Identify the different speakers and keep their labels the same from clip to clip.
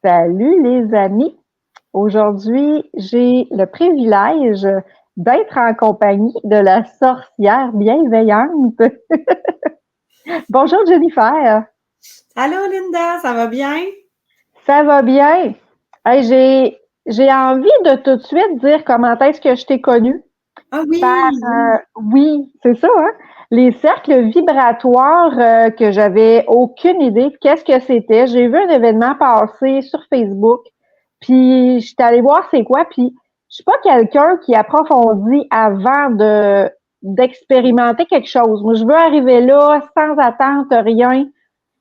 Speaker 1: Salut les amis. Aujourd'hui, j'ai le privilège d'être en compagnie de la sorcière bienveillante. Bonjour Jennifer.
Speaker 2: Allô Linda, ça va bien?
Speaker 1: Ça va bien? Hey, j'ai envie de tout de suite dire comment est-ce que je t'ai connue.
Speaker 2: Ah
Speaker 1: Par,
Speaker 2: oui, oui.
Speaker 1: oui, c'est ça, hein? Les cercles vibratoires que j'avais aucune idée de qu'est-ce que c'était. J'ai vu un événement passer sur Facebook, puis je suis allée voir c'est quoi, puis je suis pas quelqu'un qui approfondit avant de d'expérimenter quelque chose. Moi, je veux arriver là sans attente, rien.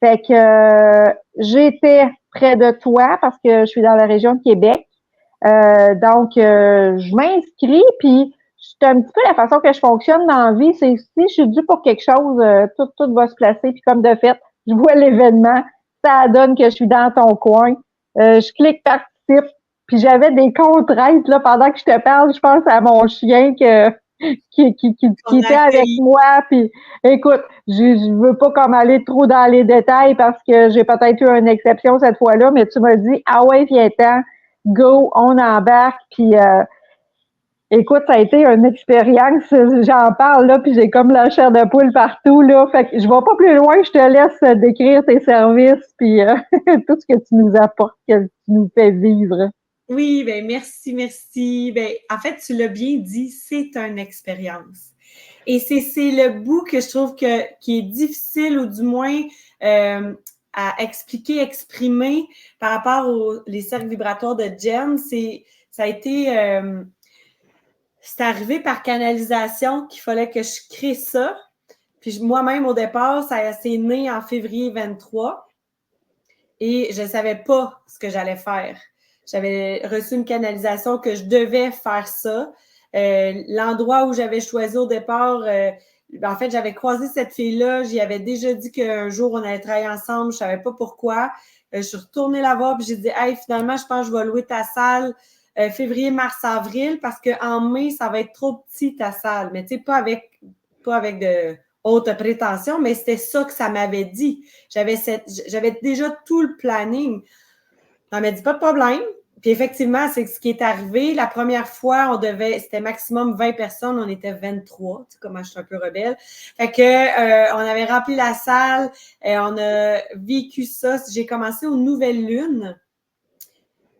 Speaker 1: Fait que j'étais près de toi parce que je suis dans la région de Québec. Donc, je m'inscris, puis c'est un petit peu la façon que je fonctionne dans la vie. C'est si je suis due pour quelque chose, tout va se placer. Puis comme de fait, je vois l'événement, ça donne que je suis dans ton coin. Je clique participe. Puis j'avais des contraintes là pendant que je te parle. Je pense à mon chien qui
Speaker 2: On
Speaker 1: était avec
Speaker 2: accueille.
Speaker 1: moi. Puis écoute, je veux pas comme aller trop dans les détails parce que j'ai peut-être eu une exception cette fois-là, mais tu m'as dit ah ouais, viens-t'en, go, on embarque. Puis écoute, ça a été une expérience. J'en parle là, puis j'ai comme la chair de poule partout là. Fait que je vais pas plus loin. Je te laisse décrire tes services puis tout ce que tu nous apportes, que tu nous fais vivre.
Speaker 2: Oui, ben merci. Ben, en fait, tu l'as bien dit, c'est une expérience. Et c'est le bout que je trouve qui est difficile, ou du moins à expliquer, exprimer par rapport aux les cercles vibratoires de Jen. Ça a été c'est arrivé par canalisation qu'il fallait que je crée ça. Puis moi-même, au départ, c'est né en février 23 et je ne savais pas ce que j'allais faire. J'avais reçu une canalisation que je devais faire ça. L'endroit où j'avais choisi au départ, en fait, j'avais croisé cette fille-là. J'y avais déjà dit qu'un jour, on allait travailler ensemble. Je ne savais pas pourquoi. Je suis retournée la voir, puis j'ai dit, hey, finalement, je pense que je vais louer ta salle février, mars, avril, parce qu'en mai, ça va être trop petit, ta salle. Mais tu sais, pas avec de haute prétention, mais c'était ça que ça m'avait dit. J'avais déjà tout le planning. Elle m'a dit pas de problème. Puis effectivement, c'est ce qui est arrivé. La première fois, c'était maximum 20 personnes, on était 23. Tu sais comment je suis un peu rebelle. Fait que on avait rempli la salle, et on a vécu ça. J'ai commencé aux nouvelles lunes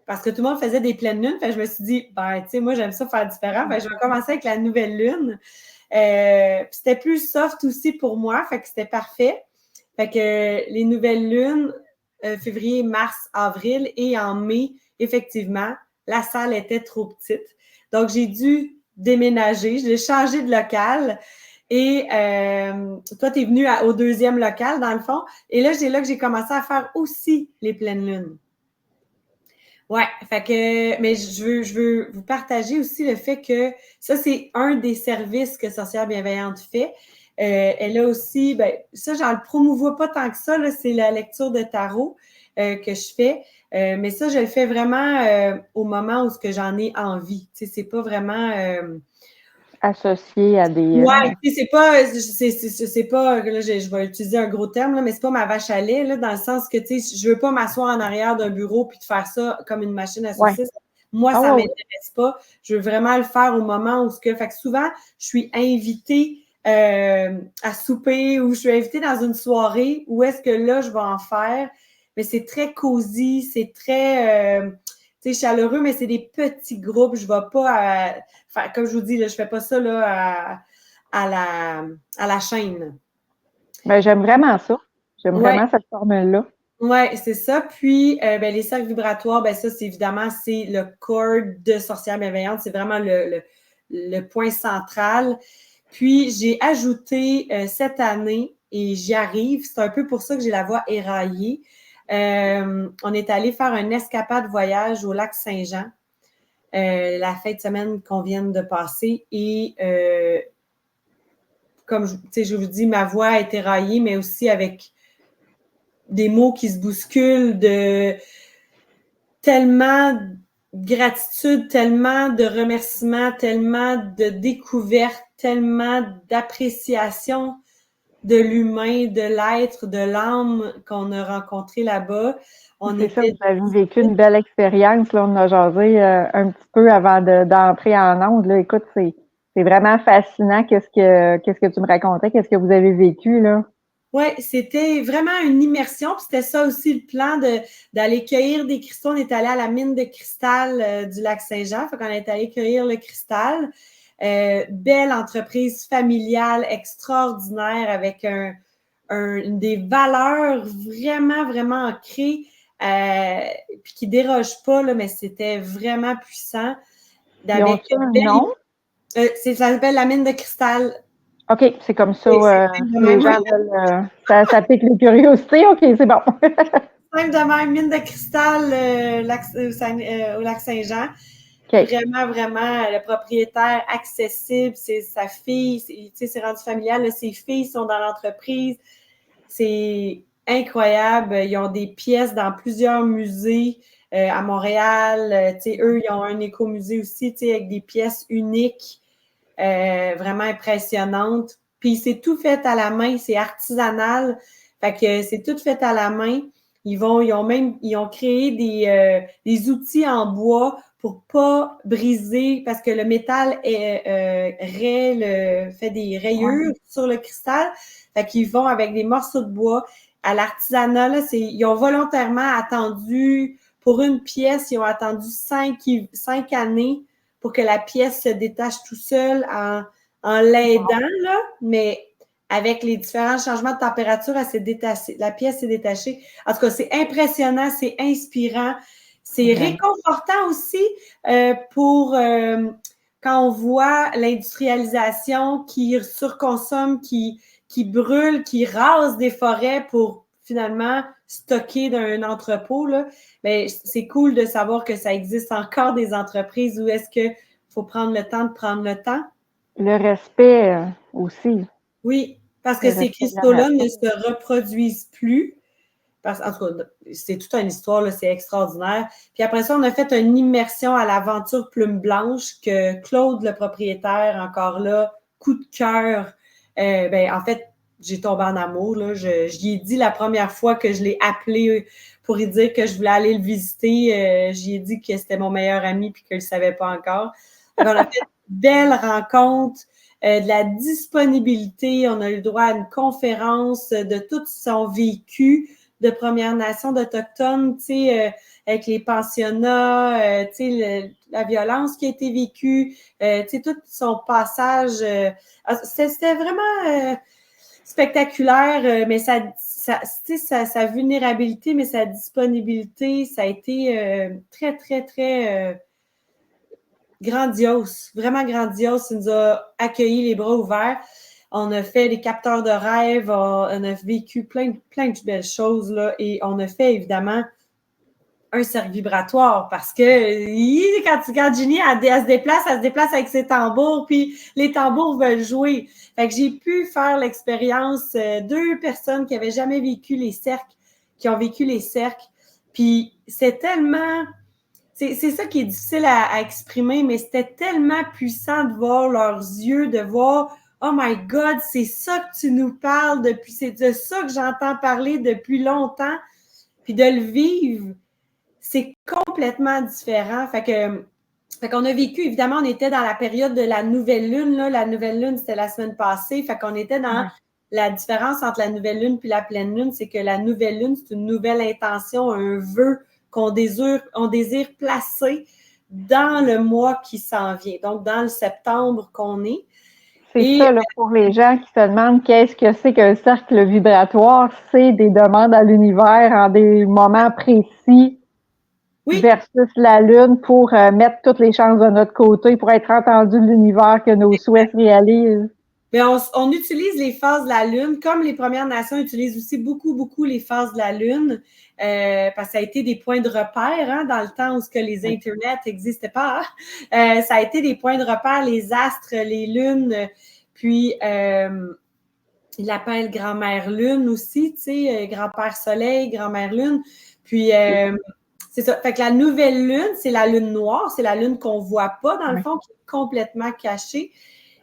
Speaker 2: parce que tout le monde faisait des pleines lunes. Fait que je me suis dit, ben, tu sais, moi, j'aime ça faire différent. Fait que je vais commencer avec la nouvelle lune. C'était plus soft aussi pour moi, fait que c'était parfait. Fait que les nouvelles lunes, février, mars, avril et en mai, effectivement, la salle était trop petite. Donc, j'ai dû déménager, j'ai changé de local. Et toi, tu es venu au deuxième local, dans le fond. Et là, c'est là que j'ai commencé à faire aussi les pleines lunes. Ouais, fait que, mais je veux vous partager aussi le fait que ça, c'est un des services que Sorcière Bienveillante fait. Elle a aussi, ben, ça, j'en le promouvois pas tant que ça, là, c'est la lecture de tarot que je fais. Mais ça, je le fais vraiment au moment où ce que j'en ai envie. Tu sais, c'est pas vraiment
Speaker 1: Associé à des
Speaker 2: ouais, tu sais, c'est pas, là, je vais utiliser un gros terme, là, mais c'est pas ma vache à lait, là, dans le sens que, tu sais, je veux pas m'asseoir en arrière d'un bureau puis de faire ça comme une machine à
Speaker 1: ouais.
Speaker 2: saucisses. Moi,
Speaker 1: Ah
Speaker 2: ça
Speaker 1: ouais, ouais.
Speaker 2: m'intéresse pas. Je veux vraiment le faire au moment où fait que souvent, je suis invitée à souper ou je suis invitée dans une soirée où est-ce que là, je vais en faire. Mais c'est très cosy, c'est très, tu sais, chaleureux, mais c'est des petits groupes. Je vais pas faire, comme je vous dis, là, je fais pas ça, là, à la chaîne.
Speaker 1: Ben, j'aime vraiment ça. J'aime
Speaker 2: Ouais,
Speaker 1: vraiment cette formule-là.
Speaker 2: ouais, c'est ça. Puis, ben, les cercles vibratoires, ben, ça, c'est évidemment, c'est le corps de Sorcière Bienveillante. C'est vraiment le point central. Puis, j'ai ajouté cette année, et j'y arrive, c'est un peu pour ça que j'ai la voix éraillée. On est allé faire un escapade voyage au lac Saint-Jean, la fin de semaine qu'on vient de passer. Et comme je vous dis, ma voix est éraillée, mais aussi avec des mots qui se bousculent, de tellement de gratitude, tellement de remerciements, tellement de découvertes, tellement d'appréciation de l'humain, de l'être, de l'âme qu'on a rencontré là-bas.
Speaker 1: C'est ça, vous avez vécu une belle expérience. Là, on a jasé un petit peu avant d'entrer en onde. Là. Écoute, c'est vraiment fascinant qu'est-ce que tu me racontais, qu'est-ce que vous avez vécu, là.
Speaker 2: Oui, c'était vraiment une immersion. Puis c'était ça aussi le plan d'aller cueillir des cristaux. On est allé à la mine de cristal du lac Saint-Jean. Fait qu'on est allé cueillir le cristal. Belle entreprise familiale extraordinaire avec des valeurs vraiment, vraiment ancrées. Puis qui ne dérogent pas, là, mais c'était vraiment puissant.
Speaker 1: Ils ont un nom?
Speaker 2: Ça s'appelle la mine de cristal.
Speaker 1: OK, c'est comme ça. Si les gens veulent, ça pique les curiosités. OK, c'est bon.
Speaker 2: Simple de même, mine de cristal au lac Saint-Jean. Okay. Vraiment, vraiment, le propriétaire accessible, c'est sa fille, c'est rendu familial, là, ses filles sont dans l'entreprise. C'est incroyable. Ils ont des pièces dans plusieurs musées à Montréal. Eux, ils ont un écomusée aussi avec des pièces uniques, vraiment impressionnantes. Puis c'est tout fait à la main, c'est artisanal. Fait que c'est tout fait à la main. Ils ont créé des outils en bois pour pas briser, parce que le métal fait des rayures sur le cristal. Fait qu'ils vont avec des morceaux de bois. À l'artisanat, là, ils ont volontairement attendu, pour une pièce, ils ont attendu 5 années pour que la pièce se détache tout seul en l'aidant, là, mais avec les différents changements de température, la pièce s'est détachée. En tout cas, c'est impressionnant, c'est inspirant. C'est réconfortant aussi pour quand on voit l'industrialisation qui surconsomme, qui brûle, qui rase des forêts pour finalement stocker dans un entrepôt. Là. Mais c'est cool de savoir que ça existe encore des entreprises où est-ce qu'il faut prendre le temps de prendre le temps.
Speaker 1: Le respect aussi.
Speaker 2: Oui, parce que ces cristaux-là ne se reproduisent plus. En tout cas, c'est toute une histoire, là, c'est extraordinaire. Puis après ça, on a fait une immersion à l'aventure Plume Blanche que Claude, le propriétaire, encore là, coup de cœur. En fait, j'ai tombé en amour. Là. J'y ai dit la première fois que je l'ai appelé pour lui dire que je voulais aller le visiter. J'y ai dit que c'était mon meilleur ami puis qu'il ne le savait pas encore. Donc, on a fait une belle rencontre. De la disponibilité, on a eu le droit à une conférence de tout son vécu de Premières Nations, d'Autochtones, avec les pensionnats, la violence qui a été vécue, tout son passage. C'était vraiment spectaculaire, mais sa vulnérabilité, mais sa disponibilité, ça a été très, très, très grandiose, vraiment grandiose. Il nous a accueillis les bras ouverts. On a fait des capteurs de rêve, on a vécu plein de belles choses, là, et on a fait évidemment un cercle vibratoire parce que quand Ginny, elle se déplace avec ses tambours, puis les tambours veulent jouer. Fait que j'ai pu faire l'expérience, 2 personnes qui n'avaient jamais vécu les cercles, qui ont vécu les cercles. Puis c'est tellement... C'est ça qui est difficile à exprimer, mais c'était tellement puissant de voir leurs yeux, de voir « Oh my God, c'est ça que tu nous parles depuis, c'est de ça que j'entends parler depuis longtemps. » Puis de le vivre, c'est complètement différent. Fait qu'on a vécu, évidemment, on était dans la période de la nouvelle lune. Là. La nouvelle lune, c'était la semaine passée. Fait qu'on était dans la différence entre la nouvelle lune puis la pleine lune, c'est que la nouvelle lune, c'est une nouvelle intention, un vœu qu'on désire placer dans le mois qui s'en vient, donc dans le septembre qu'on est.
Speaker 1: C'est ça, là, pour les gens qui se demandent qu'est-ce que c'est qu'un cercle vibratoire, c'est des demandes à l'univers en des moments précis versus la Lune pour mettre toutes les chances de notre côté, pour être entendu de l'univers, que nos souhaits se réalisent.
Speaker 2: Mais on utilise les phases de la Lune, comme les Premières Nations utilisent aussi beaucoup les phases de la Lune, parce que ça a été des points de repère dans le temps où les Internets n'existaient pas. Ça a été des points de repère, les astres, les lunes, puis il l'appelle grand-mère Lune aussi, tu sais, grand-père Soleil, grand-mère Lune. Puis c'est ça. Fait que la nouvelle Lune, c'est la Lune noire, c'est la Lune qu'on ne voit pas, dans le fond, qui est complètement cachée.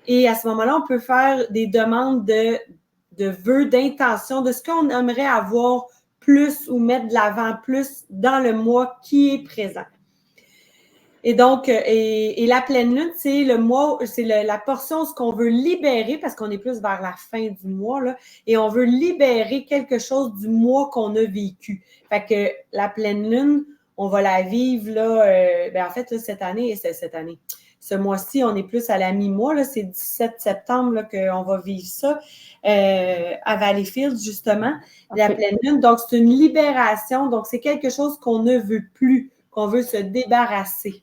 Speaker 2: Et à ce moment-là, on peut faire des demandes vœux, d'intention, de ce qu'on aimerait avoir plus ou mettre de l'avant plus dans le mois qui est présent. Et donc, et la pleine lune, c'est le mois, c'est la portion ce qu'on veut libérer, parce qu'on est plus vers la fin du mois, là, et on veut libérer quelque chose du mois qu'on a vécu. Fait que la pleine lune, on va la vivre, là, en fait, là, cette année, ce mois-ci, on est plus à la mi-mois, là, c'est 17 septembre là, qu'on va vivre ça à Valleyfield, justement, la pleine lune. Donc, c'est une libération, donc c'est quelque chose qu'on ne veut plus, qu'on veut se débarrasser.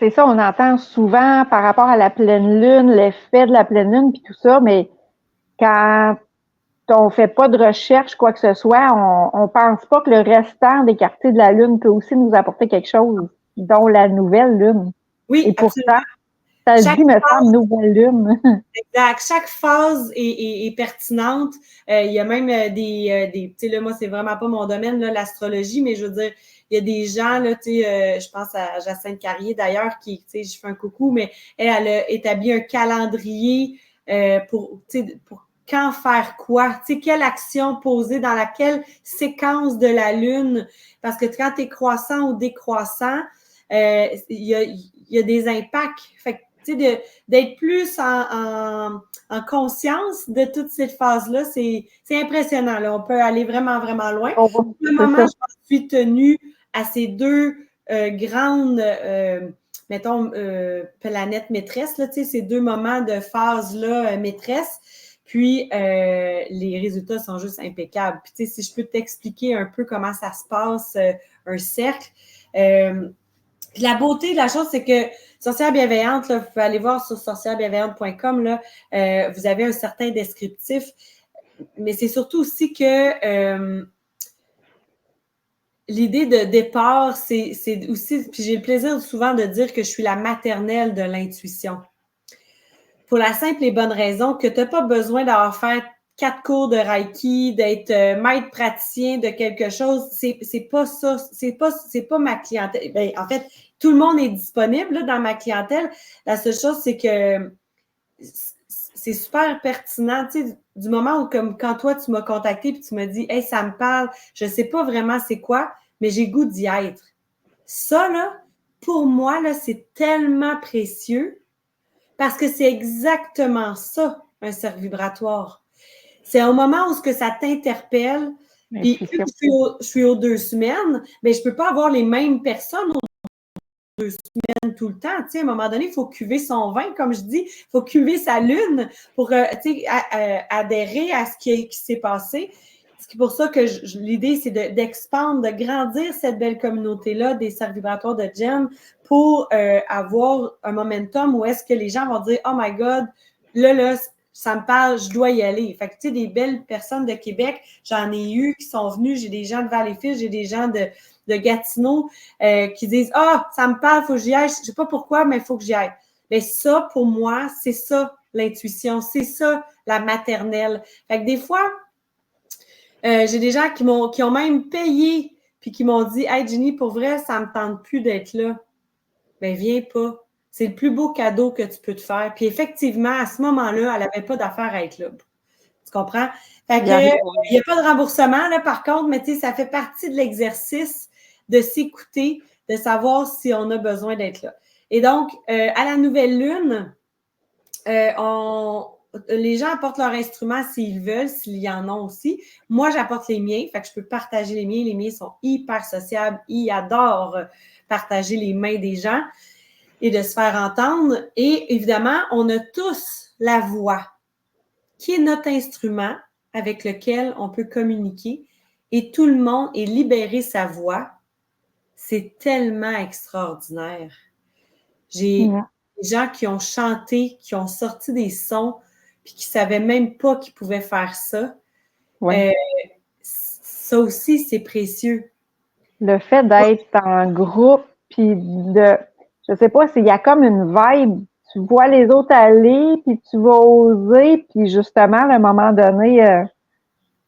Speaker 1: C'est ça, on entend souvent par rapport à la pleine lune, l'effet de la pleine lune, puis tout ça, mais quand on fait pas de recherche, quoi que ce soit, on pense pas que le restant des quartiers de la lune peut aussi nous apporter quelque chose, dont la nouvelle lune.
Speaker 2: Oui,
Speaker 1: et pourtant,
Speaker 2: absolument.
Speaker 1: ça dit, me semble, nouvelle lune.
Speaker 2: Exact. Chaque phase est pertinente. Il y a même des tu sais, là, moi, c'est vraiment pas mon domaine, là, l'astrologie, mais je veux dire, il y a des gens, là, tu sais, je pense à Jacinthe Carrier, d'ailleurs, qui, tu sais, je fais un coucou, mais elle a établi un calendrier pour quand faire quoi, tu sais, quelle action poser dans laquelle séquence de la lune, parce que quand tu es croissant ou décroissant, il y a des impacts. Fait que, tu sais, d'être plus en conscience de toutes ces phases-là, c'est impressionnant. Là. On peut aller vraiment, vraiment loin. Pour le moment, je me suis tenue à ces deux grandes, mettons, planètes maîtresses, là, ces deux moments de phase-là maîtresse. Puis, les résultats sont juste impeccables. Puis, tu sais, si je peux t'expliquer un peu comment ça se passe, un cercle. Puis la beauté de la chose, c'est que Sorcière bienveillante, là, vous pouvez aller voir sur sorcièrebienveillante.com, là, vous avez un certain descriptif, mais c'est surtout aussi que l'idée de départ, c'est aussi, puis j'ai le plaisir souvent de dire que je suis la maternelle de l'intuition. Pour la simple et bonne raison que tu n'as pas besoin d'avoir fait 4 cours de Reiki, d'être maître praticien de quelque chose. C'est pas ça. C'est pas ma clientèle. Ben, en fait, tout le monde est disponible là, dans ma clientèle. La seule chose, c'est que c'est super pertinent, tu sais, du moment où, comme quand toi, tu m'as contacté et tu m'as dit « Hey, ça me parle, je sais pas vraiment c'est quoi, mais j'ai goût d'y être. » Ça, là, pour moi, là, c'est tellement précieux parce que c'est exactement ça, un cercle vibratoire. C'est au moment où ce que ça t'interpelle, puis vu que je suis aux 2 semaines, mais je peux pas avoir les mêmes personnes aux 2 semaines tout le temps. Tu sais, à un moment donné, il faut cuver son vin, comme je dis, il faut cuver sa lune pour adhérer à ce qui s'est passé. C'est pour ça que l'idée, c'est d'expandre, de grandir cette belle communauté-là des cercles vibratoires de Jen pour avoir un momentum où est-ce que les gens vont dire « Oh my God, là, ça me parle, je dois y aller. » Fait que, tu sais, des belles personnes de Québec, j'en ai eu qui sont venus, j'ai des gens de Valleyfield, j'ai des gens de Gatineau qui disent « Ah, ça me parle, il faut que j'y aille. Je sais pas pourquoi, mais il faut que j'y aille. » Mais ça, pour moi, c'est ça, l'intuition. C'est ça, la maternelle. Fait que des fois, j'ai des gens qui ont même payé puis qui m'ont dit « Hey, Ginny, pour vrai, ça me tente plus d'être là. » Ben, viens pas. C'est le plus beau cadeau que tu peux te faire. Puis effectivement, à ce moment-là, elle n'avait pas d'affaire à être là. Tu comprends? Fait que, il n'y a pas de remboursement, là, par contre, mais tu sais, ça fait partie de l'exercice de s'écouter, de savoir si on a besoin d'être là. Et donc, à la nouvelle lune, les gens apportent leurs instruments s'ils veulent, s'il y en a aussi. Moi, j'apporte les miens, fait que je peux partager les miens. Les miens sont hyper sociables. Ils adorent partager les mains des gens et de se faire entendre. Et évidemment, on a tous la voix, qui est notre instrument avec lequel on peut communiquer. Et tout le monde est libéré sa voix. C'est tellement extraordinaire. J'ai des gens qui ont chanté, qui ont sorti des sons, puis qui ne savaient même pas qu'ils pouvaient faire ça.
Speaker 1: Ouais.
Speaker 2: Ça aussi, c'est précieux.
Speaker 1: Le fait d'être en groupe, puis je sais pas, il y a comme une vibe. Tu vois les autres aller, puis tu vas oser, puis justement, à un moment donné...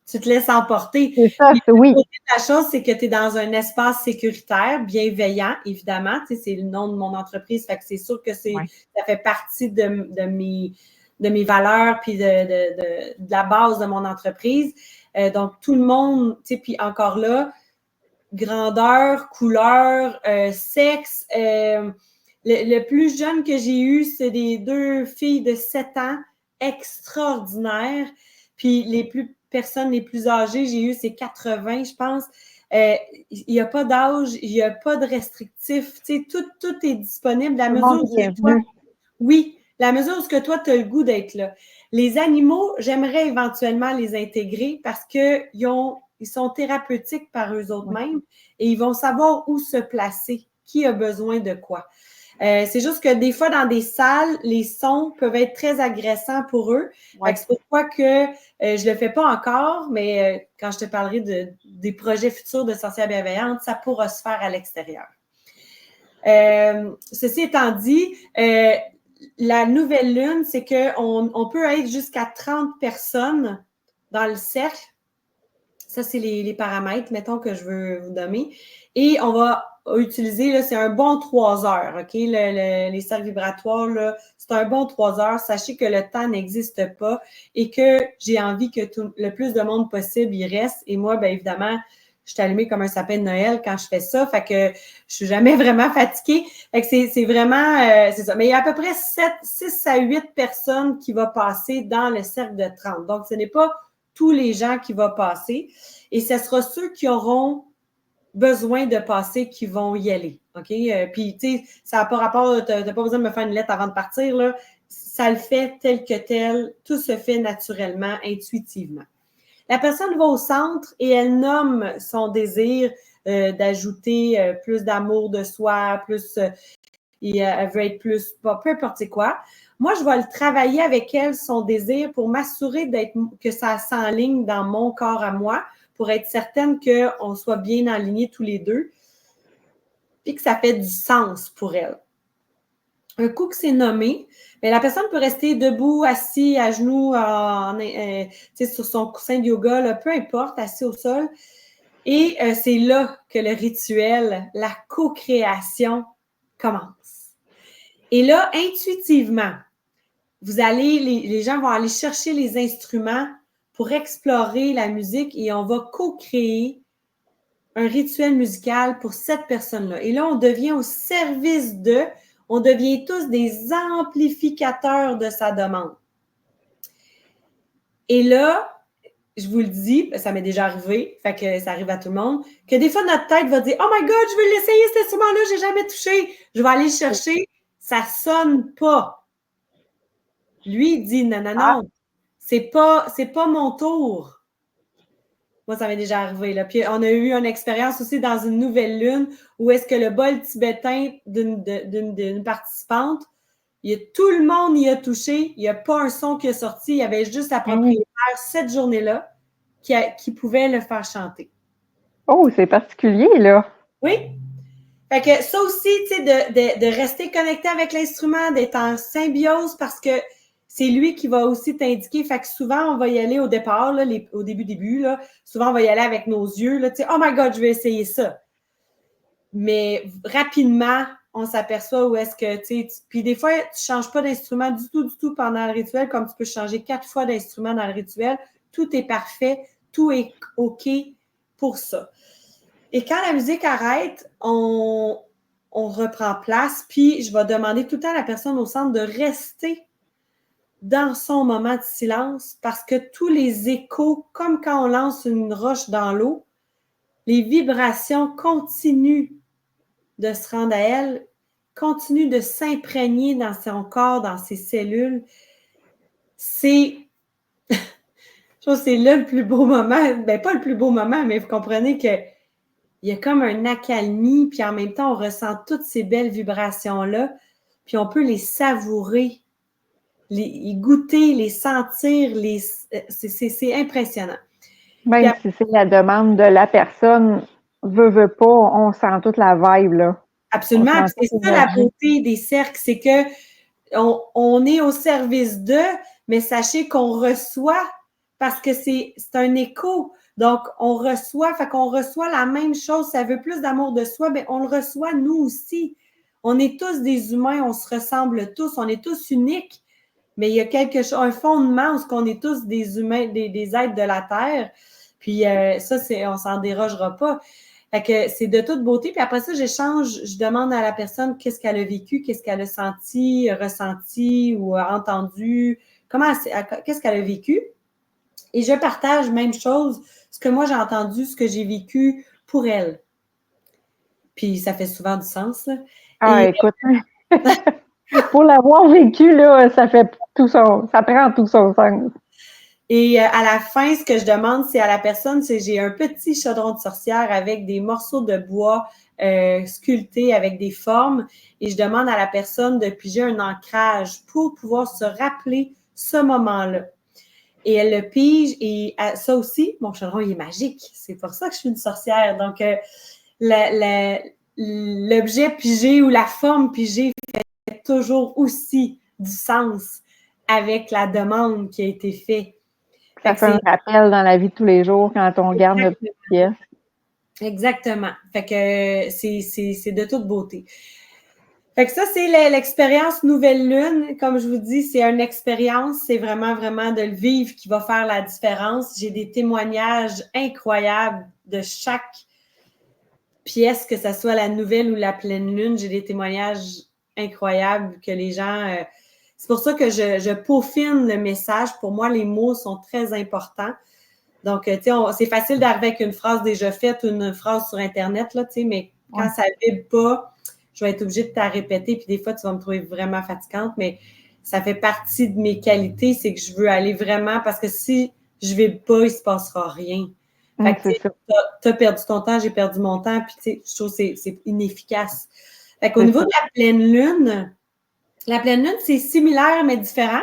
Speaker 2: tu te laisses emporter.
Speaker 1: C'est ça, oui.
Speaker 2: La chose, c'est que tu es dans un espace sécuritaire, bienveillant, évidemment. Tu sais, c'est le nom de mon entreprise, fait que c'est sûr que ça fait partie de mes valeurs puis de la base de mon entreprise. Donc, tout le monde, tu sais, puis encore là, grandeur, couleur, sexe. Le plus jeune que j'ai eu, c'est des 2 filles de 7 ans, extraordinaires. Puis les personnes les plus âgées, j'ai eu, c'est 80, je pense. Il n'y a pas d'âge, il n'y a pas de restrictif. Tu sais, tout est disponible. La mesure où toi, oui, la mesure où toi, tu as le goût d'être là. Les animaux, j'aimerais éventuellement les intégrer parce qu'ils sont thérapeutiques par eux autres mêmes et ils vont savoir où se placer, qui a besoin de quoi. C'est juste que des fois, dans des salles, les sons peuvent être très agressants pour eux. C'est pourquoi que je le fais pas encore, mais quand je te parlerai des projets futurs de sorcières bienveillantes, ça pourra se faire à l'extérieur. Ceci étant dit, la nouvelle lune, c'est qu'on peut être jusqu'à 30 personnes dans le cercle. Ça, c'est les paramètres, mettons, que je veux vous donner. Et on va utiliser, là, c'est un bon 3 heures, OK? Les cercles vibratoires, là, c'est un bon 3 heures. Sachez que le temps n'existe pas et que j'ai envie que le plus de monde possible y reste. Et moi, bien évidemment, je suis allumée comme un sapin de Noël quand je fais ça. Fait que je suis jamais vraiment fatiguée. Fait que c'est vraiment, c'est ça. Mais il y a à peu près 6 à 8 personnes qui vont passer dans le cercle de 30. Donc, ce n'est pas tous les gens qui vont passer. Et ce sera ceux qui auront besoin de passer qui vont y aller. OK? Puis, tu sais, ça n'a pas rapport, tu n'as pas besoin de me faire une lettre avant de partir, là. Ça le fait tel que tel. Tout se fait naturellement, intuitivement. La personne va au centre et elle nomme son désir d'ajouter plus d'amour de soi, plus et elle veut être plus, peu importe quoi. Moi, je vais le travailler avec elle, son désir, pour m'assurer que ça s'enligne dans mon corps à moi, pour être certaine qu'on soit bien alignés tous les deux, puis que ça fait du sens pour elle. Un coup que c'est nommé, bien, la personne peut rester debout, assis, à genoux, sur son coussin de yoga, là, peu importe, assis au sol. Et c'est là que le rituel, la co-création commence. Et là, intuitivement, les gens vont aller chercher les instruments pour explorer la musique et on va co-créer un rituel musical pour cette personne-là. Et là, on devient au service on devient tous des amplificateurs de sa demande. Et là, je vous le dis, ça m'est déjà arrivé, fait que ça arrive à tout le monde, que des fois, notre tête va dire « Oh my God, je veux l'essayer, cet instrument-là, j'ai jamais touché. » Je vais aller le chercher, ça sonne pas. Lui, il dit « Non, non, non, c'est pas mon tour. » Moi, ça m'est déjà arrivé. Là. Puis, on a eu une expérience aussi dans une nouvelle lune où est-ce que le bol tibétain d'une participante, tout le monde y a touché. Il n'y a pas un son qui est sorti. Il y avait juste la propriétaire cette journée-là qui pouvait le faire chanter.
Speaker 1: Oh, c'est particulier, là.
Speaker 2: Oui. Fait que ça aussi, tu sais, de rester connecté avec l'instrument, d'être en symbiose parce que c'est lui qui va aussi t'indiquer. Fait que souvent, on va y aller au départ, là, au début, là, souvent, on va y aller avec nos yeux, là, tu sais, « Oh my God, je vais essayer ça. » Mais rapidement, on s'aperçoit où est-ce que, tu sais, puis des fois, tu ne changes pas d'instrument du tout pendant le rituel, comme tu peux changer 4 fois d'instrument dans le rituel. Tout est parfait, tout est OK pour ça. Et quand la musique arrête, on reprend place, puis je vais demander tout le temps à la personne au centre de rester dans son moment de silence parce que tous les échos, comme quand on lance une roche dans l'eau, les vibrations continuent de se rendre à elle, continuent de s'imprégner dans son corps, dans ses cellules. Je trouve que c'est là le plus beau moment. Ben, pas le plus beau moment, mais vous comprenez que il y a comme un accalmie, puis en même temps, on ressent toutes ces belles vibrations-là, puis on peut les savourer, les goûter, les sentir, c'est impressionnant.
Speaker 1: Même si c'est la demande de la personne, veut pas, on sent toute la vibe, là.
Speaker 2: Absolument, c'est ça la beauté des cercles, c'est que on est au service d'eux, mais sachez qu'on reçoit, parce que c'est un écho. Donc, on reçoit, fait qu'on reçoit la même chose. Ça veut plus d'amour de soi, mais on le reçoit nous aussi. On est tous des humains, on se ressemble tous, on est tous uniques, mais il y a quelque chose, un fondement où on est tous des humains, des êtres de la Terre. Puis ça, on s'en dérogera pas. Fait que c'est de toute beauté. Puis après ça, j'échange, je demande à la personne qu'est-ce qu'elle a vécu, qu'est-ce qu'elle a senti, ressenti ou entendu, qu'est-ce qu'elle a vécu. Et je partage, même chose, ce que moi j'ai entendu, ce que j'ai vécu pour elle. Puis ça fait souvent du sens, là.
Speaker 1: Ah, écoute, pour l'avoir vécu, là, ça prend tout son sens.
Speaker 2: Et à la fin, ce que je demande, c'est à la personne, j'ai un petit chaudron de sorcière avec des morceaux de bois sculptés avec des formes, et je demande à la personne de piger un ancrage pour pouvoir se rappeler ce moment-là. Et elle le pige, et ça aussi, mon chaudron, il est magique. C'est pour ça que je suis une sorcière. Donc, l'objet pigé ou la forme pigée fait toujours aussi du sens avec la demande qui a été faite.
Speaker 1: Ça fait un rappel dans la vie de tous les jours quand on regarde notre petite pièce.
Speaker 2: Exactement. Fait que c'est de toute beauté. Fait que ça, c'est l'expérience Nouvelle Lune. Comme je vous dis, c'est une expérience. C'est vraiment, vraiment de le vivre qui va faire la différence. J'ai des témoignages incroyables de chaque pièce, que ce soit la nouvelle ou la pleine lune. J'ai des témoignages incroyables que les gens... c'est pour ça que je peaufine le message. Pour moi, les mots sont très importants. Donc, tu sais, c'est facile d'arriver avec une phrase déjà faite ou une phrase sur Internet, là, tu sais, mais quand ça ne vibre pas, je vais être obligée de te la répéter, puis des fois, tu vas me trouver vraiment fatigante, mais ça fait partie de mes qualités, c'est que je veux aller vraiment, parce que si je ne vibre pas, il ne se passera rien. Fait que, tu as perdu ton temps, j'ai perdu mon temps, puis tu sais, je trouve que c'est inefficace. Fait qu'au niveau de la pleine lune, c'est similaire, mais différent.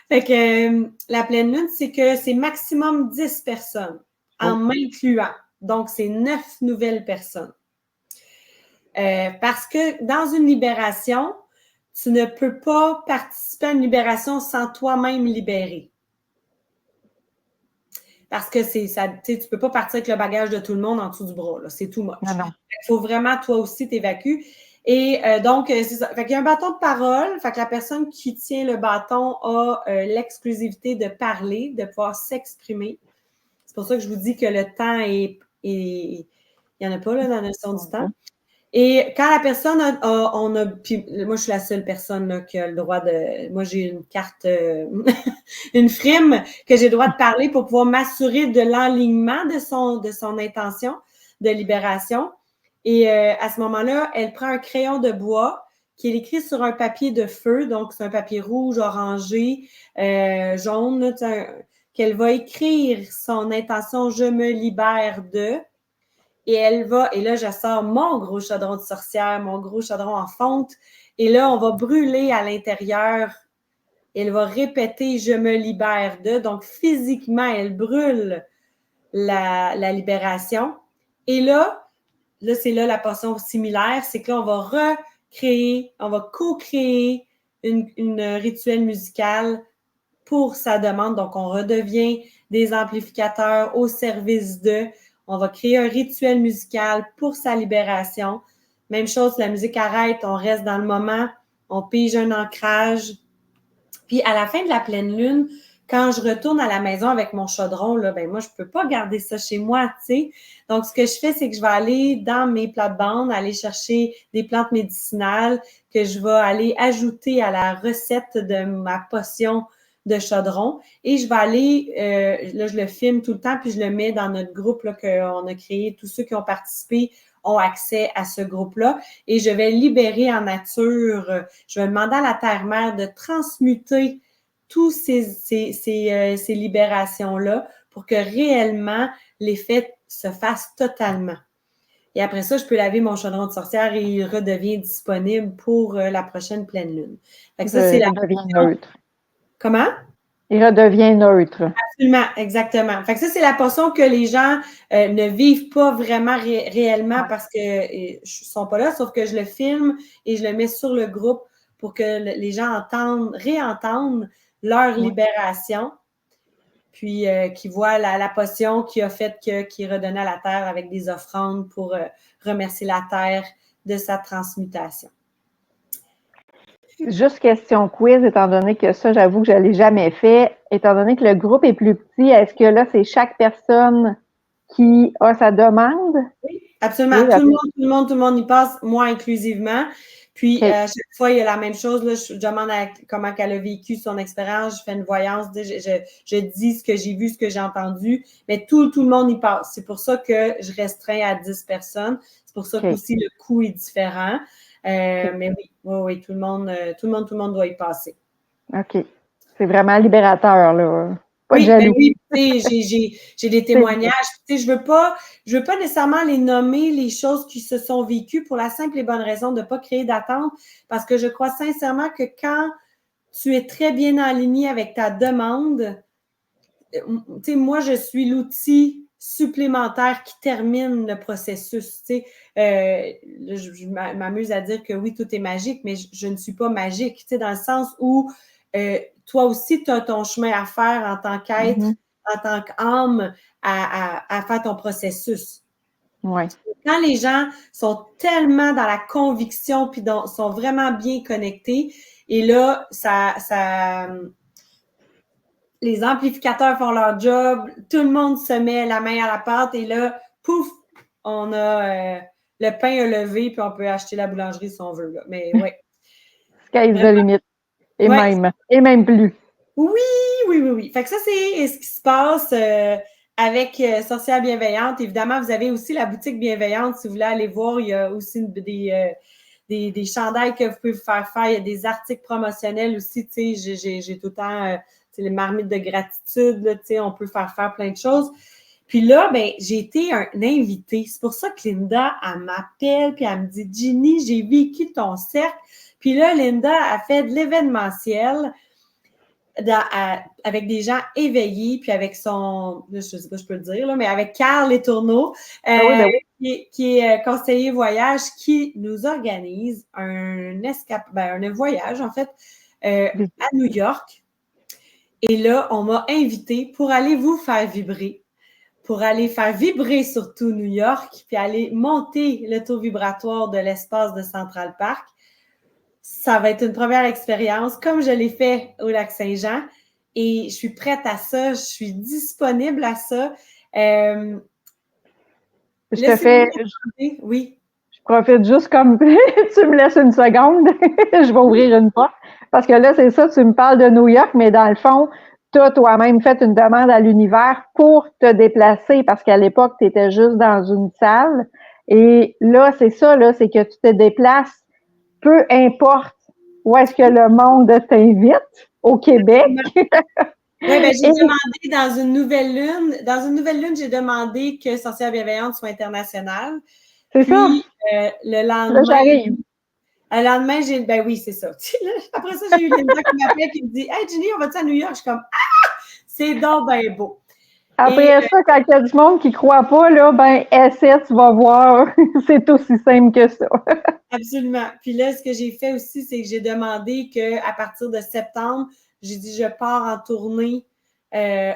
Speaker 2: Fait que la pleine lune, c'est que c'est maximum 10 personnes, en m'incluant. Donc, c'est 9 nouvelles personnes. Parce que dans une libération, tu ne peux pas participer à une libération sans toi-même libérer. Parce que tu ne peux pas partir avec le bagage de tout le monde en dessous du bras. C'est too much.
Speaker 1: Non.
Speaker 2: Il faut vraiment, toi aussi, t'évacuer. Et donc, c'est ça. Fait qu'il y a un bâton de parole. Fait que la personne qui tient le bâton a l'exclusivité de parler, de pouvoir s'exprimer. C'est pour ça que je vous dis que le temps est il n'y en a pas là, dans la notion du temps. Et quand la personne puis moi, je suis la seule personne là, qui a le droit de... Moi, j'ai une carte, une frime que j'ai le droit de parler pour pouvoir m'assurer de l'alignement de son intention de libération. Et à ce moment-là, elle prend un crayon de bois qui est écrit sur un papier de feu, donc c'est un papier rouge, orangé, jaune, là, qu'elle va écrire son intention « Je me libère de ». Et et là, je sors mon gros chaudron de sorcière, mon gros chaudron en fonte, et là, on va brûler à l'intérieur. Elle va répéter « Je me libère de ». Donc, physiquement, elle brûle la libération. Et là, c'est là la portion similaire, c'est que là, on va on va co-créer une rituel musical pour sa demande. Donc, on redevient des amplificateurs au service de... On va créer un rituel musical pour sa libération. Même chose, la musique arrête, on reste dans le moment, on pige un ancrage. Puis, à la fin de la pleine lune, quand je retourne à la maison avec mon chaudron, là, ben moi, je peux pas garder ça chez moi, tu sais. Donc, ce que je fais, c'est que je vais aller dans mes plates-bandes, aller chercher des plantes médicinales que je vais aller ajouter à la recette de ma potion de chaudron. Et je vais aller, là, je le filme tout le temps, puis je le mets dans notre groupe là, qu'on a créé. Tous ceux qui ont participé ont accès à ce groupe-là. Et je vais libérer en nature, je vais demander à la Terre-Mère de transmuter tous ces libérations-là pour que réellement l'effet se fasse totalement. Et après ça, je peux laver mon chaudron de sorcière et il redevient disponible pour la prochaine pleine lune. Fait que ça, c'est la
Speaker 1: redevient neutre.
Speaker 2: Comment?
Speaker 1: Il redevient neutre.
Speaker 2: Absolument, exactement. Fait que ça, c'est la portion que les gens ne vivent pas vraiment réellement parce que ne sont pas là, sauf que je le filme et je le mets sur le groupe pour que les gens réentendent leur libération, puis qu'ils voient la potion qui a fait qui est redonnée à la Terre avec des offrandes pour remercier la Terre de sa transmutation.
Speaker 1: Juste question quiz, étant donné que ça, j'avoue que je ne l'ai jamais fait. Étant donné que le groupe est plus petit, est-ce que là, c'est chaque personne qui a sa demande?
Speaker 2: Oui, absolument.
Speaker 1: Oui,
Speaker 2: Tout le monde y passe, moi inclusivement. Puis,
Speaker 1: OK.
Speaker 2: à chaque fois, il y a la même chose. Là, je demande comment elle a vécu son expérience. Je fais une voyance. Je dis ce que j'ai vu, ce que j'ai entendu. Mais tout le monde y passe. C'est pour ça que je restreins à 10 personnes. C'est pour ça
Speaker 1: OK.
Speaker 2: qu'aussi le coût est différent.
Speaker 1: OK.
Speaker 2: Mais oui, tout le monde doit y passer.
Speaker 1: OK. C'est vraiment libérateur, là. Pas de
Speaker 2: Ben
Speaker 1: jaloux.
Speaker 2: oui, tu sais, j'ai des
Speaker 1: C'est
Speaker 2: témoignages. Tu sais, je veux pas nécessairement les nommer les choses qui se sont vécues pour la simple et bonne raison de ne pas créer d'attente, parce que je crois sincèrement que quand tu es très bien aligné avec ta demande, tu sais, moi, je suis l'outil supplémentaire qui termine le processus. Tu sais, je m'amuse à dire que oui, tout est magique, mais je ne suis pas magique, tu sais, dans le sens où toi aussi, tu as ton chemin à faire en tant qu'être,
Speaker 1: Mhm.
Speaker 2: en tant qu'âme, à faire ton processus.
Speaker 1: Ouais.
Speaker 2: Quand les gens sont tellement dans la conviction puis sont vraiment bien connectés, et là, les amplificateurs font leur job, tout le monde se met la main à la pâte et là, pouf, on a le pain à lever puis on peut acheter la boulangerie si on veut. Là. Mais ouais.
Speaker 1: Sky's the limit. Et
Speaker 2: Ouais.
Speaker 1: même. Et même plus.
Speaker 2: Oui. Fait que ça, c'est ce qui se passe avec Sorcière Bienveillante. Évidemment, vous avez aussi la boutique Bienveillante. Si vous voulez aller voir, il y a aussi des chandails que vous pouvez vous faire. Il y a des articles promotionnels aussi. Tu sais, j'ai tout le temps les marmites de gratitude. Là, tu sais, on peut faire plein de choses. Puis là, ben, j'ai été un invité. C'est pour ça que Linda, elle m'appelle puis elle me dit, Ginny, j'ai vécu ton cercle. Puis là, Linda a fait de l'événementiel avec des gens éveillés, puis avec son, je ne sais pas si je peux le dire, là, mais avec Carl Letourneau,
Speaker 1: Ben oui, ben oui.
Speaker 2: qui est conseiller voyage, qui nous organise un voyage, en fait, à New York. Et là, on m'a invité pour aller vous faire vibrer, pour aller faire vibrer surtout New York, puis aller monter le taux vibratoire de l'espace de Central Park. Ça va être une première expérience, comme je l'ai fait au Lac-Saint-Jean. Et je suis prête à ça, je suis disponible à ça.
Speaker 1: Je te
Speaker 2: Laissez-moi
Speaker 1: fais,
Speaker 2: demander. Oui.
Speaker 1: je profite juste comme tu me laisses une seconde, je vais ouvrir une porte. Parce que là, c'est ça, tu me parles de New York, mais dans le fond, tu as toi-même fait une demande à l'univers pour te déplacer, parce qu'à l'époque, tu étais juste dans une salle. Et là, c'est ça, là, c'est que tu te déplaces, peu importe où est-ce que le monde t'invite, au Québec.
Speaker 2: Oui, ben j'ai
Speaker 1: Et
Speaker 2: demandé dans une nouvelle lune. Dans une nouvelle lune, j'ai demandé que Sorcière Bienveillante soit internationale.
Speaker 1: c'est ça.
Speaker 2: Puis le
Speaker 1: Là,
Speaker 2: lendemain,
Speaker 1: j'arrive.
Speaker 2: ben oui, c'est ça. Après ça, j'ai eu Linda qui m'appelle qui me dit, Hey Ginny, on va-tu à New York? Je suis comme, c'est donc ben beau. Et
Speaker 1: Après ça, quand il y a du monde qui ne croit pas, là, ben, essaie, tu vas voir. C'est aussi simple que ça.
Speaker 2: absolument. Puis là, ce que j'ai fait aussi, c'est que j'ai demandé qu'à partir de septembre, j'ai dit, je pars en tournée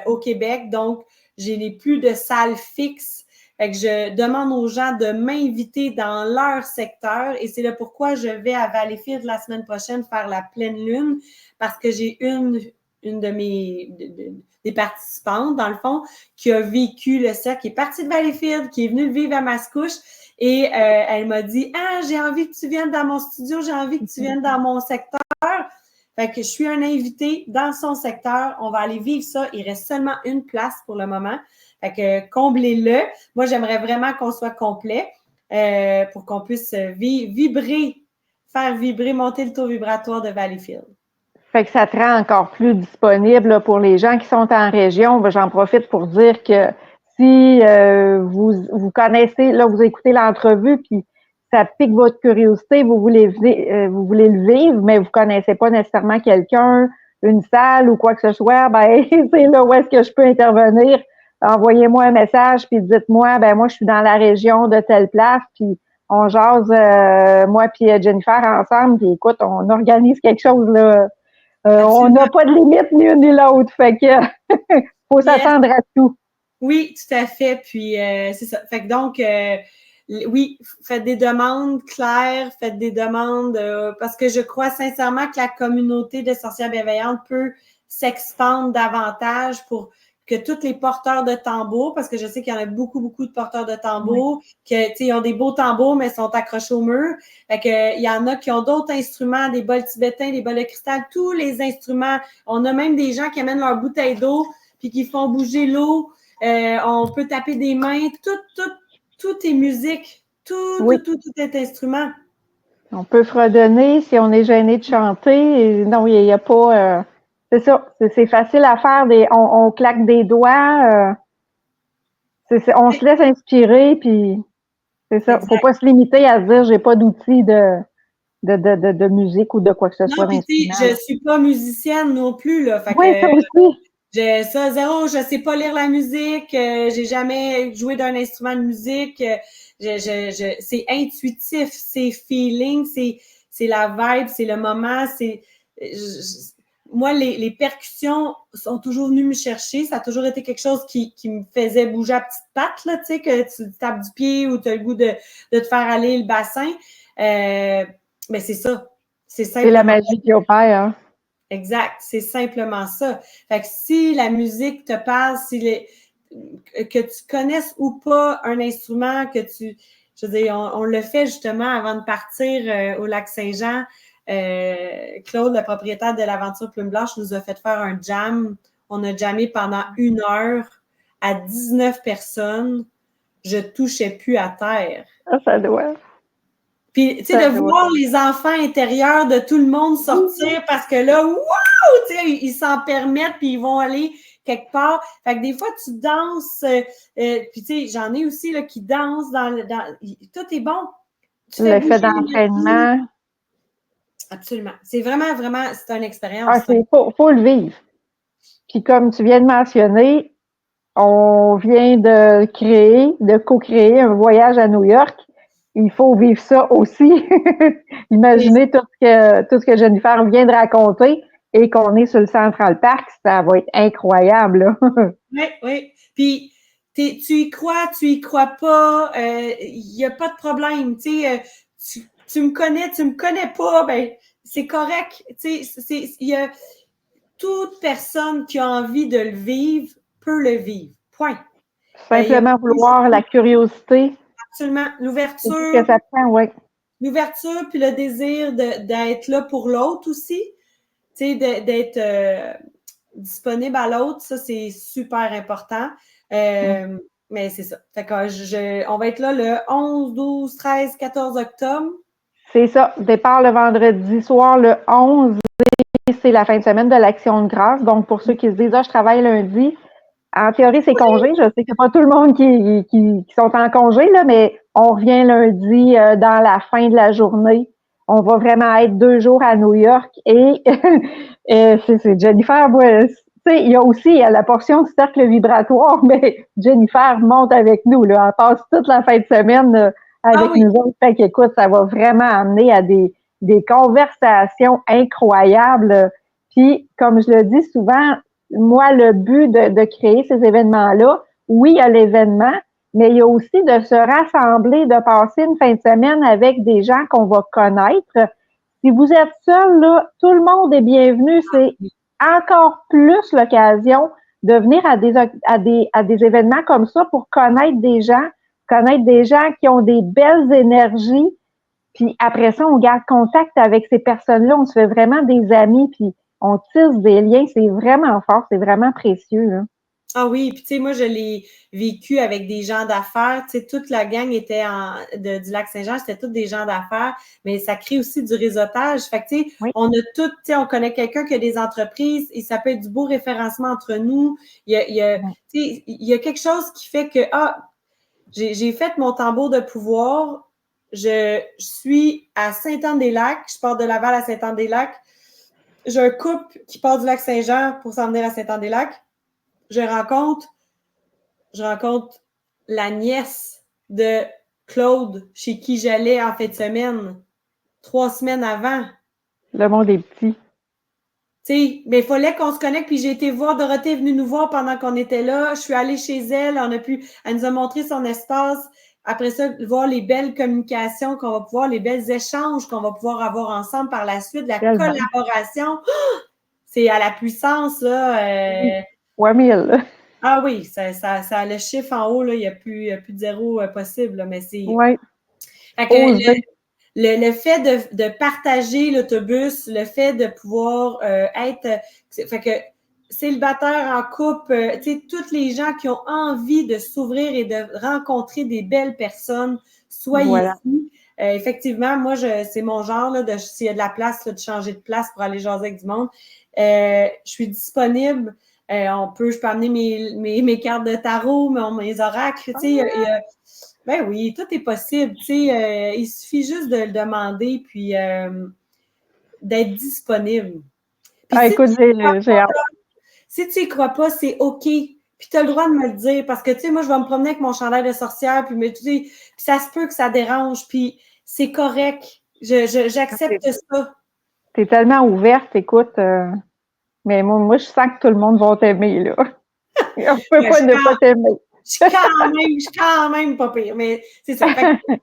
Speaker 2: au Québec. Donc, je n'ai plus de salle fixe. Fait que je demande aux gens de m'inviter dans leur secteur. Et c'est là pourquoi je vais à Valleyfield la semaine prochaine faire la pleine lune, parce que j'ai une de des participantes, dans le fond, qui a vécu le cercle, qui est partie de Valleyfield, qui est venue le vivre à Mascouche. Et elle m'a dit, ah, j'ai envie que tu viennes dans mon studio, j'ai envie que tu viennes dans mon secteur. Fait que je suis un invité dans son secteur. On va aller vivre ça. Il reste seulement une place pour le moment. Fait que comblez-le. Moi, j'aimerais vraiment qu'on soit complet pour qu'on puisse vibrer, faire vibrer, monter le taux vibratoire de Valleyfield.
Speaker 1: Fait que ça te rend encore plus disponible là, pour les gens qui sont en région. Ben, j'en profite pour dire que si vous connaissez, là, vous écoutez l'entrevue, puis ça pique votre curiosité, vous voulez le vivre, mais vous connaissez pas nécessairement quelqu'un, une salle ou quoi que ce soit, ben c'est là où est-ce que je peux intervenir. Envoyez-moi un message, puis dites-moi, ben moi, je suis dans la région de telle place, puis on jase, moi puis Jennifer ensemble, puis écoute, on organise quelque chose là. On n'a pas de limite ni une ni l'autre. Fait que faut
Speaker 2: Yes.
Speaker 1: s'attendre à tout.
Speaker 2: Oui, tout à fait. Puis c'est ça. Fait que donc, oui, faites des demandes claires, faites des demandes, parce que je crois sincèrement que la communauté de sorcières bienveillantes peut s'expandre davantage pour que tous les porteurs de tambours, parce que je sais qu'il y en a beaucoup, beaucoup de porteurs de tambours, que, tu sais, ils ont des beaux tambours, mais sont accrochés au mur. Fait que, il y en a qui ont d'autres instruments, des bols tibétains, des bols de cristal, tous les instruments. On a même des gens qui amènent leur bouteille d'eau, puis qui font bouger l'eau. On peut taper des mains, tout est musique, tout est instrument.
Speaker 1: On peut fredonner si on est gêné de chanter. Et non, il n'y a pas... c'est ça, c'est facile à faire. On claque des doigts. On se laisse inspirer, puis c'est ça.
Speaker 2: Exact.
Speaker 1: Faut pas se limiter à se dire j'ai pas d'outils de musique ou de quoi que ce soit
Speaker 2: Non, puis tu sais, je suis pas musicienne non plus, là. Fait
Speaker 1: oui,
Speaker 2: que,
Speaker 1: ça aussi.
Speaker 2: j'ai ça, zéro, je sais pas lire la musique, j'ai jamais joué d'un instrument de musique, c'est intuitif, c'est feeling, c'est la vibe, c'est le moment, moi, les percussions sont toujours venues me chercher, ça a toujours été quelque chose qui me faisait bouger à petite patte, là, tu sais, que tu tapes du pied ou tu as le goût de te faire aller le bassin, mais c'est ça, c'est
Speaker 1: C'est la
Speaker 2: simplement
Speaker 1: magie qui opère. Hein?
Speaker 2: exact, c'est simplement ça. Fait que si la musique te parle, que tu connaisses ou pas un instrument, je veux dire, on le fait justement avant de partir au lac Saint-Jean. Claude, le propriétaire de l'Aventure Plume Blanche, nous a fait faire un jam. On a jammé pendant 1 heure à 19 personnes. Je touchais plus à terre.
Speaker 1: Ça doit.
Speaker 2: Puis, tu sais, de voir les enfants intérieurs de tout le monde sortir parce que là, wow! Tu sais, ils s'en permettent puis ils vont aller quelque part. Fait que des fois, tu danses, puis tu sais, j'en ai aussi là, qui dansent tout est bon.
Speaker 1: Tu le fais d'entraînement.
Speaker 2: Absolument. C'est vraiment, vraiment, c'est une expérience.
Speaker 1: Il faut le vivre. Puis comme tu viens de mentionner, on vient de co-créer un voyage à New York. Il faut vivre ça aussi. Imaginez tout ce que Jennifer vient de raconter et qu'on est sur le Central Park, ça va être incroyable.
Speaker 2: Oui, oui. Puis, tu y crois pas, il n'y a pas de problème. Tu me connais pas, ben, c'est correct. Tu sais, il y a toute personne qui a envie de le vivre peut le vivre. Point.
Speaker 1: Simplement vouloir la curiosité.
Speaker 2: Absolument. L'ouverture.
Speaker 1: C'est ce que ça prend, oui.
Speaker 2: L'ouverture puis le désir d'être là pour l'autre aussi. Tu sais, d'être disponible à l'autre, ça, c'est super important. Mais c'est ça. Fait que on va être là le 11, 12, 13, 14 octobre.
Speaker 1: C'est ça. Départ le vendredi soir, le 11, c'est la fin de semaine de l'Action de grâce. Donc, pour ceux qui se disent, je travaille lundi, en théorie, c'est congé. Je sais que c'est pas tout le monde qui sont en congé, là, mais on revient lundi dans la fin de la journée. On va vraiment être 2 jours à New York et c'est Jennifer, il y a aussi la portion du cercle vibratoire, mais Jennifer monte avec nous, là. Elle passe toute la fin de semaine avec nous autres. Fait qu'écoute, ça va vraiment amener à des conversations incroyables. Puis, comme je le dis souvent, moi, le but de créer ces événements-là, oui, il y a l'événement, mais il y a aussi de se rassembler, de passer une fin de semaine avec des gens qu'on va connaître. Si vous êtes seul, là, tout le monde est bienvenu. C'est encore plus l'occasion de venir à des événements comme ça pour connaître des gens qui ont des belles énergies. Puis après ça, on garde contact avec ces personnes-là. On se fait vraiment des amis, puis on tisse des liens. C'est vraiment fort, c'est vraiment précieux. Là.
Speaker 2: Ah oui, puis tu sais, moi, je l'ai vécu avec des gens d'affaires. Tu sais, toute la gang était du Lac-Saint-Jean, c'était tous des gens d'affaires, mais ça crée aussi du réseautage. Fait que tu sais, on a tout, tu sais, on connaît quelqu'un qui a des entreprises et ça peut être du beau référencement entre nous. Tu sais, il y a quelque chose qui fait que, j'ai fait mon tambour de pouvoir, je suis à Sainte-Anne-des-Lacs, je pars de Laval à Sainte-Anne-des-Lacs. J'ai un couple qui part du Lac-Saint-Jean pour s'en venir à Sainte-Anne-des-Lacs. Je rencontre la nièce de Claude, chez qui j'allais en fin de semaine, 3 semaines avant.
Speaker 1: Le monde est petit.
Speaker 2: Tu sais, mais il fallait qu'on se connecte, puis j'ai été voir, Dorothée est venue nous voir pendant qu'on était là. Je suis allée chez elle, elle nous a montré son espace. après ça, voir les belles communications qu'on va pouvoir, les belles échanges qu'on va pouvoir avoir ensemble par la suite, la collaboration. C'est à la puissance, là.
Speaker 1: Ouais, 1000.
Speaker 2: Ah oui, ça le chiffre en haut, là, il n'y a plus de zéro possible, là, mais c'est.
Speaker 1: Ouais.
Speaker 2: Fait que le fait de partager l'autobus, le fait de pouvoir être. Fait que célibataire en couple, tu sais, toutes les gens qui ont envie de s'ouvrir et de rencontrer des belles personnes, soyez ici. Effectivement, moi, c'est mon genre, là, s'il y a de la place, là, de changer de place pour aller jaser avec du monde. Je suis disponible. Je peux amener mes cartes de tarot, mes oracles, tu sais. Ben oui, tout est possible. Tu sais, il suffit juste de le demander puis d'être disponible. Puis
Speaker 1: écoute, j'ai hâte.
Speaker 2: Si tu n'y crois pas, c'est OK. Puis tu as le droit de me le dire parce que, tu sais, moi, je vais me promener avec mon chandail de sorcière, puis ça se peut que ça dérange, puis c'est correct. J'accepte ça.
Speaker 1: T'es tellement ouverte, écoute. Mais moi, je sens que tout le monde va t'aimer, là. On peut pas ne pas t'aimer.
Speaker 2: Je suis quand même pas pire, mais c'est ça.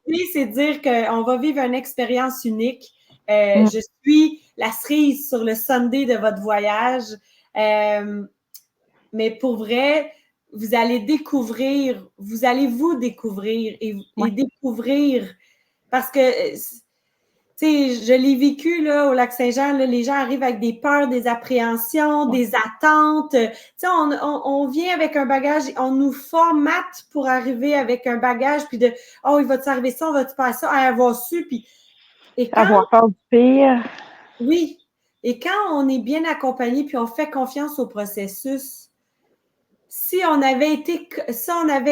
Speaker 2: L'idée, c'est de dire qu'on va vivre une expérience unique. Je suis la cerise sur le Sunday de votre voyage. Mais pour vrai, vous allez vous découvrir et découvrir parce que, tu sais, je l'ai vécu là, au Lac-Saint-Jean, là, les gens arrivent avec des peurs, des appréhensions, des attentes. Tu sais, on vient avec un bagage, on nous formate pour arriver avec un bagage, puis de « Oh, il va t'arriver ça, on va te faire ça, à avoir su. » Puis,
Speaker 1: avoir peur du pire.
Speaker 2: Oui. Et quand on est bien accompagné, puis on fait confiance au processus, si on avait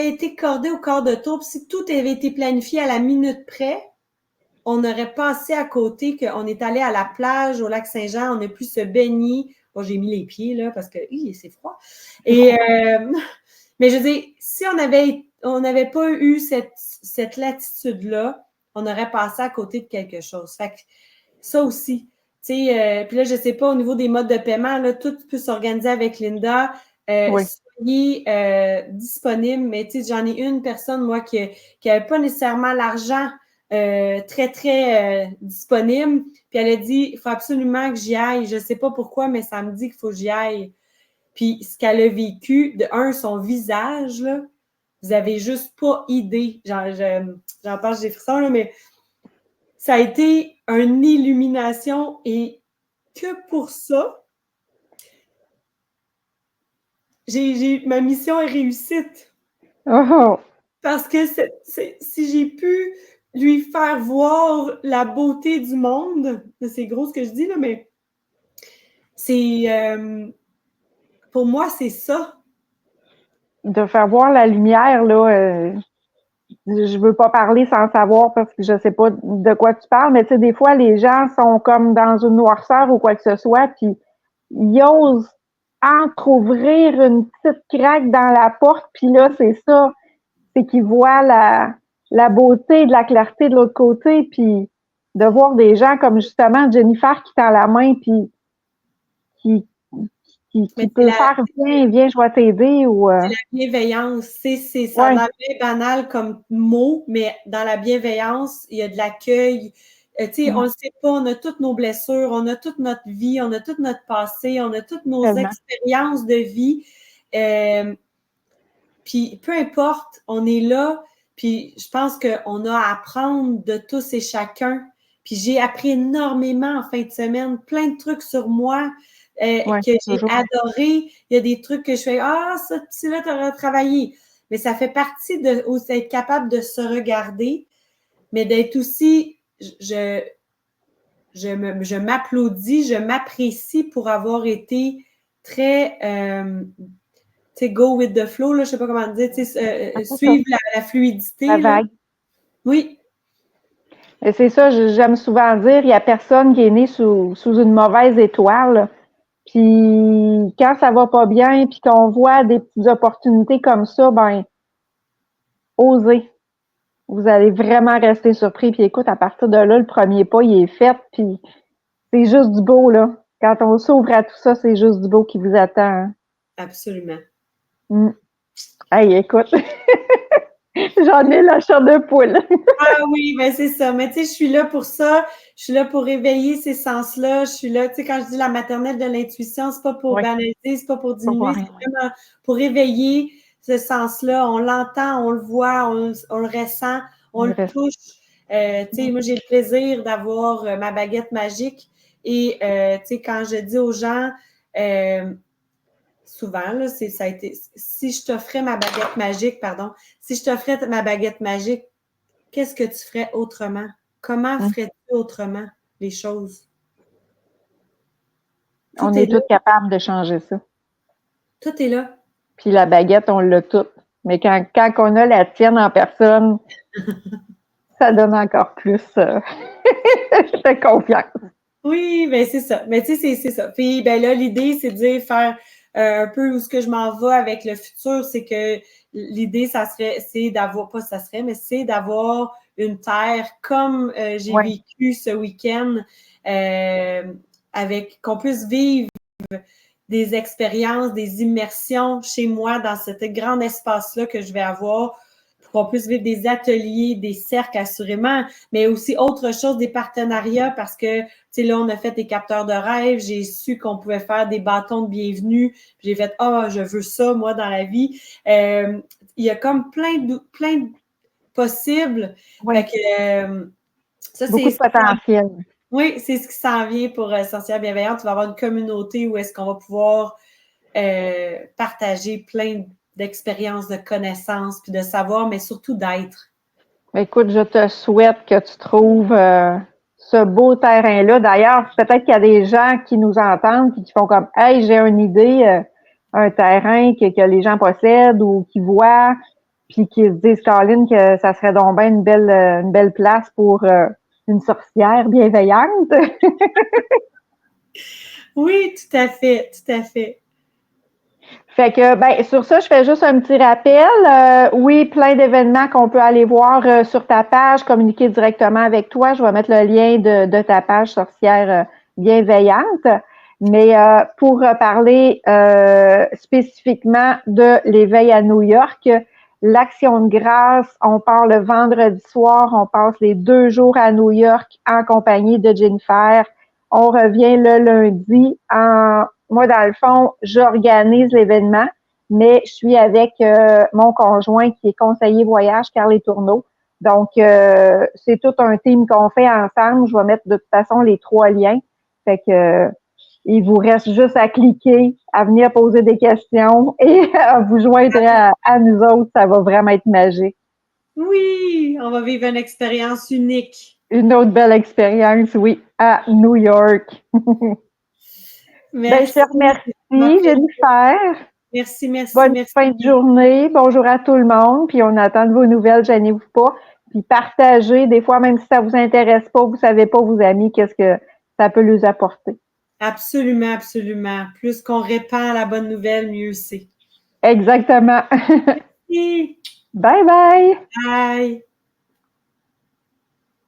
Speaker 2: été cordé au quart de tour, si tout avait été planifié à la minute près, on aurait passé à côté qu'on est allé à la plage au lac Saint-Jean, on a pu se baigner. Bon, j'ai mis les pieds là parce que c'est froid. Mais je veux dire, si on n'avait pas eu cette latitude-là, on aurait passé à côté de quelque chose. Fait que ça aussi. Puis là, je ne sais pas, au niveau des modes de paiement, là, tout peut s'organiser avec Linda. Soyez disponible, mais j'en ai une personne, moi, qui n'avait pas nécessairement l'argent très, très disponible. Puis elle a dit, il faut absolument que j'y aille. Je ne sais pas pourquoi, mais ça me dit qu'il faut que j'y aille. Puis ce qu'elle a vécu, son visage, là, vous n'avez juste pas idée. J'en parle, j'ai des frissons, là, mais ça a été une illumination et que pour ça, ma mission est réussite.
Speaker 1: Oh.
Speaker 2: Parce que si j'ai pu lui faire voir la beauté du monde, c'est gros ce que je dis, là, mais c'est pour moi, c'est ça.
Speaker 1: De faire voir la lumière, là, je veux pas parler sans savoir parce que je sais pas de quoi tu parles, mais tu sais, des fois, les gens sont comme dans une noirceur ou quoi que ce soit, puis ils osent entrouvrir une petite craque dans la porte, puis là, c'est ça, c'est qu'ils voient la beauté de la clarté de l'autre côté, puis de voir des gens comme justement Jennifer qui tend la main, puis qui peut faire viens, je vais t'aider. Ou,
Speaker 2: C'est la bienveillance. Ça a l'air bien banal comme mot, mais dans la bienveillance, il y a de l'accueil. Tu sais, on ne le sait pas, on a toutes nos blessures, on a toute notre vie, on a tout notre passé, on a toutes nos expériences de vie. Puis peu importe, on est là, puis je pense qu'on a à apprendre de tous et chacun. Puis j'ai appris énormément en fin de semaine, plein de trucs sur moi que j'ai adoré. Il y a des trucs que je fais, ça, tu là, tu auras travaillé. Mais ça fait partie d'être capable de se regarder, mais d'être aussi, je m'applaudis, je m'apprécie pour avoir été très... tu sais, go with the flow, là, je sais pas comment dire, tu sais, suivre la fluidité.
Speaker 1: La vague.
Speaker 2: Oui.
Speaker 1: Et c'est ça, j'aime souvent dire, il n'y a personne qui est né sous une mauvaise étoile. Puis quand ça va pas bien, puis qu'on voit des petites opportunités comme ça, ben, osez. Vous allez vraiment rester surpris. Puis écoute, à partir de là, le premier pas, il est fait, puis c'est juste du beau, là. Quand on s'ouvre à tout ça, c'est juste du beau qui vous attend. Hein?
Speaker 2: Absolument.
Speaker 1: Hey, écoute. J'en ai la chair de poule.
Speaker 2: Ah oui, ben c'est ça. Mais tu sais, je suis là pour ça. Je suis là pour réveiller ces sens-là. Je suis là, tu sais, quand je dis la maternelle de l'intuition, c'est pas pour
Speaker 1: Oui,
Speaker 2: banaliser, c'est pas pour
Speaker 1: pas pour
Speaker 2: diminuer,
Speaker 1: rien,
Speaker 2: c'est
Speaker 1: oui.
Speaker 2: vraiment pour réveiller ce sens-là. On l'entend, on le voit, on le ressent, on
Speaker 1: On
Speaker 2: le
Speaker 1: reste-
Speaker 2: touche. Tu sais, moi, j'ai le plaisir d'avoir ma baguette magique. Et, tu sais, quand je dis aux gens, euh, souvent, là, ça a été, si je t'offrais ma baguette magique, pardon, si je t'offrais ma baguette magique, qu'est-ce que tu ferais autrement? Comment
Speaker 1: Hum.
Speaker 2: ferais-tu autrement les choses?
Speaker 1: On
Speaker 2: Tout est
Speaker 1: est
Speaker 2: là.
Speaker 1: tous capables de changer ça.
Speaker 2: Tout est là.
Speaker 1: Puis la baguette, on l'a toute. Mais quand on a la tienne en personne, ça donne encore plus de confiance.
Speaker 2: Oui, ben c'est ça. Mais tu sais, c'est ça. Puis ben là, l'idée, c'est de dire faire un peu où ce que je m'en vais avec le futur, c'est que l'idée, c'est d'avoir, pas ça serait, mais c'est d'avoir une terre comme j'ai
Speaker 1: Oui.
Speaker 2: vécu ce week-end, avec qu'on puisse vivre des expériences, des immersions chez moi dans cet grand espace-là que je vais avoir pour qu'on puisse vivre des ateliers, des cercles assurément, mais aussi autre chose, des partenariats parce que, tu sais, là, on a fait des capteurs de rêve, j'ai su qu'on pouvait faire des bâtons de bienvenue, j'ai fait « Ah, je veux ça, moi, dans la vie. » Il y a comme plein de possibles.
Speaker 1: Oui.
Speaker 2: Fait que ça,
Speaker 1: Beaucoup de potentiel.
Speaker 2: oui, c'est ce qui s'en vient pour Sorcière Bienveillante. Tu vas avoir une communauté où est-ce qu'on va pouvoir partager plein d'expériences, de connaissances, puis de savoir, mais surtout d'être.
Speaker 1: Écoute, je te souhaite que tu trouves ce beau terrain-là. D'ailleurs, peut-être qu'il y a des gens qui nous entendent et qui font comme Hey, j'ai une idée, un terrain que les gens possèdent ou qui voient, puis qui se disent, Caroline, que ça serait donc bien une belle place pour une sorcière bienveillante.
Speaker 2: Oui, tout à fait, tout à fait.
Speaker 1: Fait que, ben, sur ça, je fais juste un petit rappel. Oui, plein d'événements qu'on peut aller voir sur ta page, communiquer directement avec toi. Je vais mettre le lien de ta page sorcière bienveillante. Mais pour parler spécifiquement de l'éveil à New York, l'action de grâce, on part le vendredi soir, on passe les 2 jours à New York en compagnie de Jennifer. On revient le lundi moi, dans le fond, j'organise l'événement, mais je suis avec mon conjoint qui est conseiller voyage, Carl Tourneau. Donc, c'est tout un team qu'on fait ensemble. Je vais mettre de toute façon les 3 liens. Fait que il vous reste juste à cliquer, à venir poser des questions et à vous joindre à nous autres. Ça va vraiment être magique.
Speaker 2: Oui, on va vivre une expérience unique.
Speaker 1: Une autre belle expérience, oui, à New York. Ben, je te
Speaker 2: Merci.
Speaker 1: remercie, Jennifer.
Speaker 2: Merci, merci,
Speaker 1: Bonne
Speaker 2: merci.
Speaker 1: fin de journée. Bonjour à tout le monde. Puis on attend de vos nouvelles, gênez-vous pas. Puis partagez, des fois, même si ça vous intéresse pas, vous savez pas vos amis, qu'est-ce que ça peut leur apporter.
Speaker 2: Absolument, absolument. Plus qu'on répand la bonne nouvelle, mieux c'est.
Speaker 1: Exactement.
Speaker 2: Merci.
Speaker 1: Bye bye.
Speaker 2: Bye.